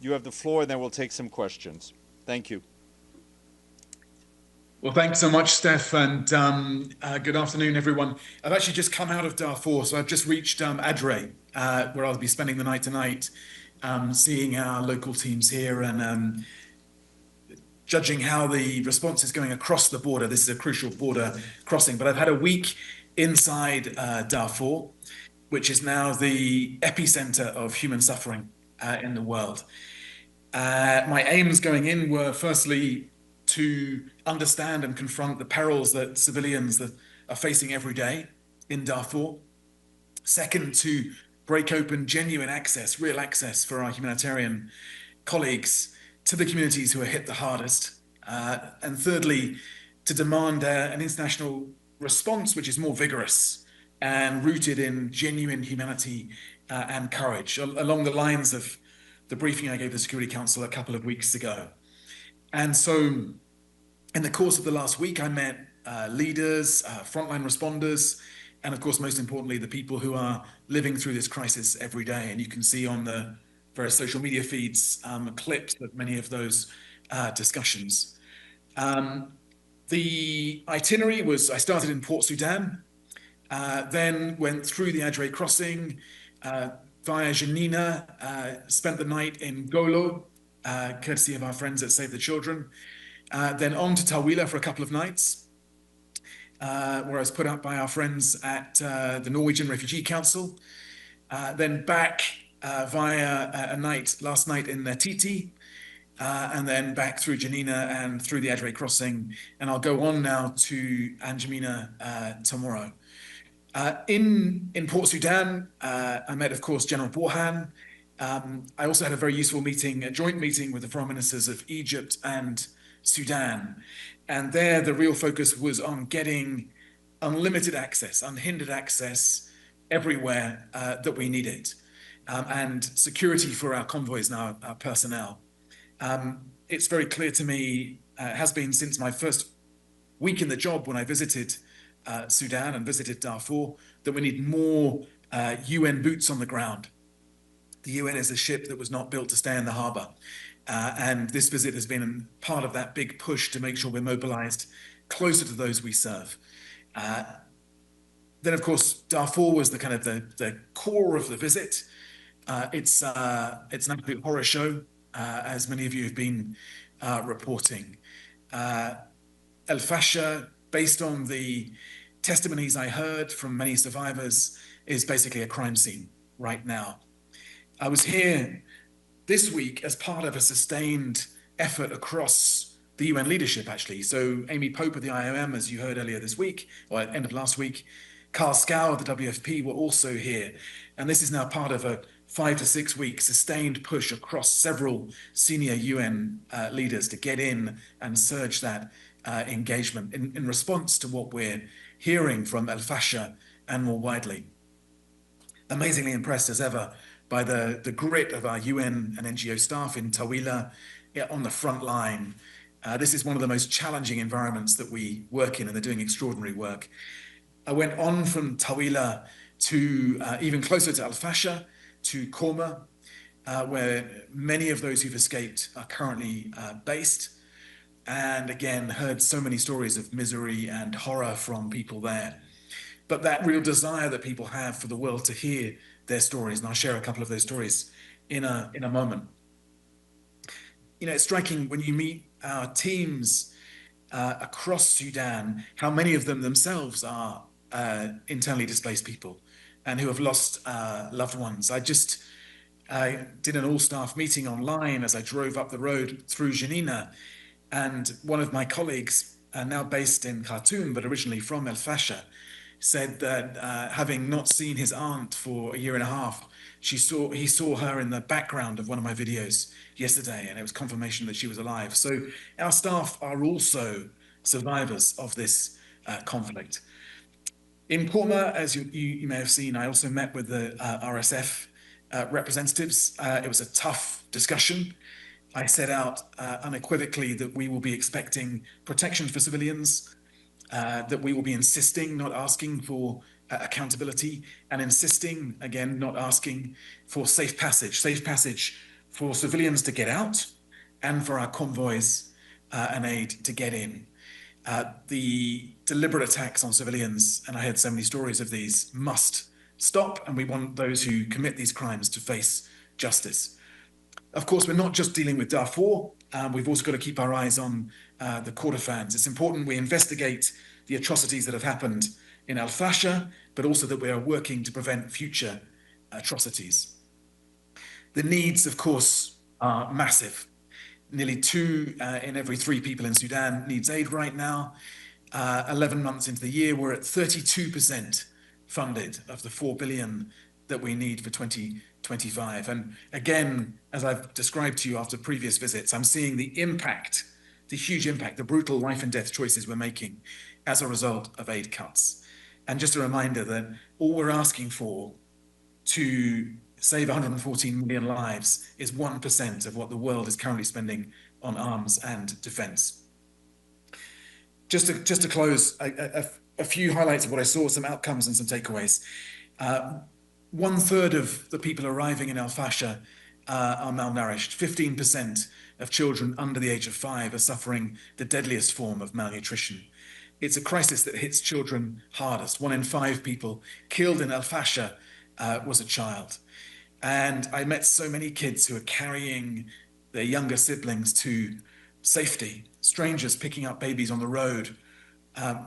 You have the floor, and then we'll take some questions. Thank you. Well, thanks so much, Steph, and good afternoon, everyone. I've actually just come out of Darfur, so I've just reached Adre, where I'll be spending the night tonight, seeing our local teams here and judging how the response is going across the border. This is a crucial border crossing, but I've had a week inside Darfur, which is now the epicenter of human suffering in the world. My aims going in were firstly to understand and confront the perils that civilians that are facing every day in Darfur. Second, to break open genuine access, real access for our humanitarian colleagues to the communities who are hit the hardest. And thirdly, to demand an international response which is more vigorous and rooted in genuine humanity and courage, along the lines of the briefing I gave the Security Council a couple of weeks ago. And so in the course of the last week, I met leaders, frontline responders, and of course, most importantly, the people who are living through this crisis every day. And you can see on the various social media feeds clips of many of those discussions. The itinerary was, I started in Port Sudan, then went through the Adre crossing, via Janina, spent the night in Golo, courtesy of our friends at Save the Children, then on to Tawila for a couple of nights, where I was put up by our friends at the Norwegian Refugee Council, then back via a night, last night in Titi, and then back through Janina and through the Adre crossing, and I'll go on now to N'Djamena tomorrow. In Port Sudan, I met, of course, General Borhan. I also had a very useful meeting, a joint meeting with the foreign ministers of Egypt and Sudan. And there, the real focus was on getting unlimited access, unhindered access everywhere that we need it, and security for our convoys and our personnel. It's very clear to me, has been since my first week in the job when I visited Sudan and visited Darfur, that we need more UN boots on the ground. The UN is a ship that was not built to stay in the harbor. And this visit has been part of that big push to make sure we're mobilized closer to those we serve. Then, of course, Darfur was the kind of the core of the visit. It's an absolute horror show, as many of you have been reporting. El Fasher, based on the testimonies I heard from many survivors, is basically a crime scene right now. I was here this week as part of a sustained effort across the UN leadership, actually. So Amy Pope of the IOM, as you heard earlier this week, or at the end of last week, Carl Scow of the WFP were also here. And this is now part of a 5 to 6 week sustained push across several senior UN leaders to get in and surge that engagement in response to what we're hearing from El Fasher and more widely. Amazingly impressed as ever by the grit of our UN and NGO staff in Tawila on the front line. This is one of the most challenging environments that we work in, and they're doing extraordinary work. I went on from Tawila to even closer to Al Fasher, to Korma, where many of those who've escaped are currently based. And again, heard so many stories of misery and horror from people there. But that real desire that people have for the world to hear their stories, and I'll share a couple of those stories in a moment. You know, it's striking when you meet our teams across Sudan, how many of them themselves are internally displaced people and who have lost loved ones. I did an all-staff meeting online as I drove up the road through Janina, and one of my colleagues, now based in Khartoum, but originally from El Fasher, said that having not seen his aunt for a year and a half, he saw her in the background of one of my videos yesterday, and it was confirmation that she was alive. So our staff are also survivors of this conflict. In Korma, as you may have seen, I also met with the RSF representatives. It was a tough discussion. I set out unequivocally that we will be expecting protection for civilians, that we will be insisting, not asking for accountability, and insisting, again, not asking for safe passage for civilians to get out and for our convoys and aid to get in. The deliberate attacks on civilians, and I heard so many stories of these, must stop, and we want those who commit these crimes to face justice. Of course, we're not just dealing with Darfur. We've also got to keep our eyes on the Kordofans. It's important we investigate the atrocities that have happened in Al Fasher, but also that we are working to prevent future atrocities. The needs, of course, are massive. Nearly 2 in every 3 people in Sudan needs aid right now. 11 months into the year, we're at 32% funded of the 4 billion that we need for 2025. And again, as I've described to you after previous visits, I'm seeing the impact, the huge impact, the brutal life and death choices we're making as a result of aid cuts. And just a reminder that all we're asking for to save 114 million lives is 1% of what the world is currently spending on arms and defense. Just to close, a few highlights of what I saw, some outcomes and some takeaways. 1/3 of the people arriving in Al Fasher are malnourished. 15% of children under the age of 5 are suffering the deadliest form of malnutrition. It's a crisis that hits children hardest. 1 in 5 people killed in Al Fasher was a child. And I met so many kids who are carrying their younger siblings to safety, strangers picking up babies on the road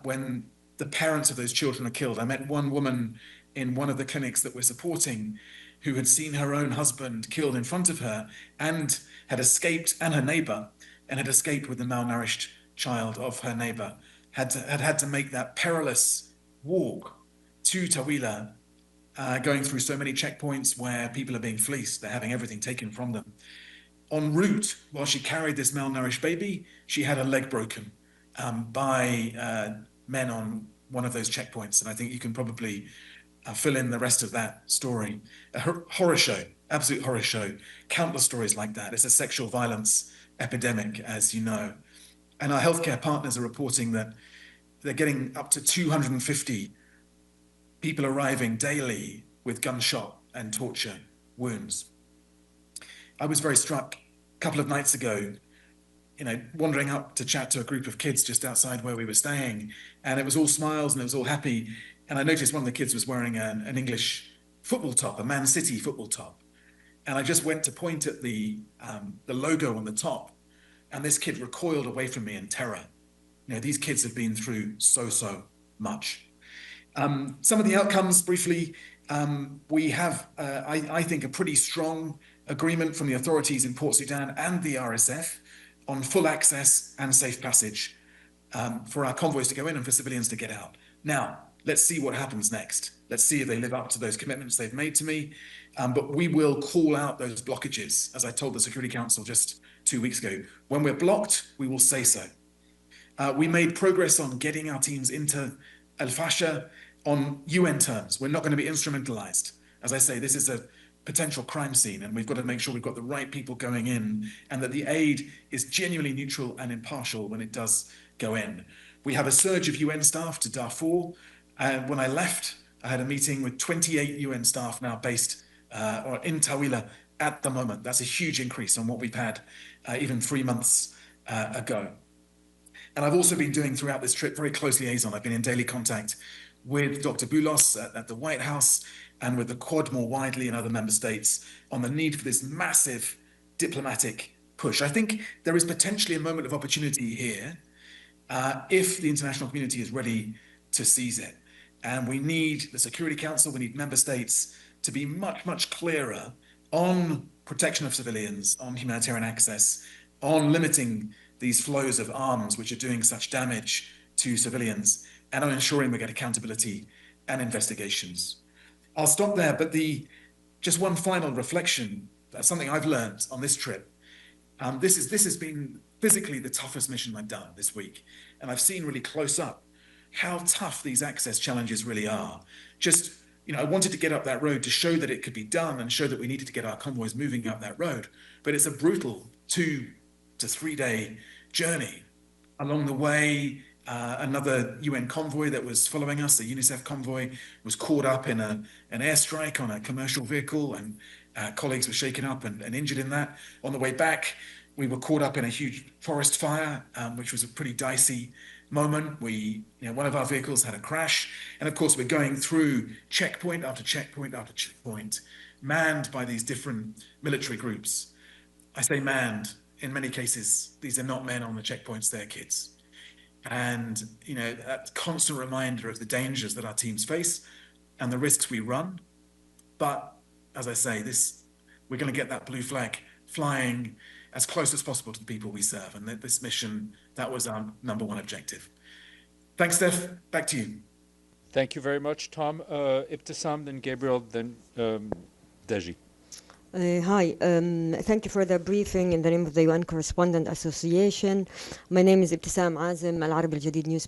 when the parents of those children are killed. I met one woman in one of the clinics that we're supporting who had seen her own husband killed in front of her and had escaped, and her neighbor, and had escaped with the malnourished child of her neighbor, had to make that perilous walk to Tawila, going through so many checkpoints where people are being fleeced, they're having everything taken from them. En route, while she carried this malnourished baby, she had her leg broken by men on one of those checkpoints. And I think you can probably fill in the rest of that story. A horror show, absolute horror show. Countless stories like that. It's a sexual violence epidemic, as you know. And our healthcare partners are reporting that they're getting up to 250 people arriving daily with gunshot and torture wounds. I was very struck a couple of nights ago, wandering up to chat to a group of kids just outside where we were staying, and it was all smiles and it was all happy. And I noticed one of the kids was wearing an English football top, a Man City football top. And I just went to point at the logo on the top, and this kid recoiled away from me in terror. These kids have been through so much. Some of the outcomes, briefly, we have, I think, a pretty strong agreement from the authorities in Port Sudan and the RSF on full access and safe passage for our convoys to go in and for civilians to get out. Now, let's see what happens next. Let's see if they live up to those commitments they've made to me. But we will call out those blockages, as I told the Security Council just 2 weeks ago. When we're blocked, we will say so. We made progress on getting our teams into Al Fasher on UN terms. We're not going to be instrumentalized. As I say, this is a potential crime scene, and we've got to make sure we've got the right people going in and that the aid is genuinely neutral and impartial when it does go in. We have a surge of UN staff to Darfur. When I left, I had a meeting with 28 UN staff now based or in Tawila at the moment. That's a huge increase on what we've had even 3 months ago. And I've also been doing throughout this trip very close liaison. I've been in daily contact with Dr. Boulos at the White House and with the Quad more widely in other member states on the need for this massive diplomatic push. I think there is potentially a moment of opportunity here if the international community is ready to seize it. And we need the Security Council, we need member states to be much clearer on protection of civilians, on humanitarian access, on limiting these flows of arms which are doing such damage to civilians, and on ensuring we get accountability and investigations. I'll stop there, but just one final reflection, that's something I've learned on this trip. This has been physically the toughest mission I've done this week, and I've seen really close up how tough these access challenges really are. I wanted to get up that road to show that it could be done and show that we needed to get our convoys moving up that road, but it's a brutal 2 to 3 day journey. Along the way, another UN convoy that was following us, a UNICEF convoy, was caught up in an airstrike on a commercial vehicle, and colleagues were shaken up and injured in that. On the way back, we were caught up in a huge forest fire, which was a pretty dicey moment. One of our vehicles had a crash, and of course we're going through checkpoint after checkpoint after checkpoint, manned by these different military groups. I say manned. In many cases, these are not men on the checkpoints; they're kids. And that constant reminder of the dangers that our teams face and the risks we run. But as I say, we're going to get that blue flag flying as close as possible to the people we serve. And this mission, that was our number one objective. Thanks, Steph. Back to you. Thank you very much, Tom. Ibtisam, then Gabriel, then Deji. Hi, thank you for the briefing in the name of the UN Correspondent Association. My name is Ibtisam Azim, Al Arab Al Jadid News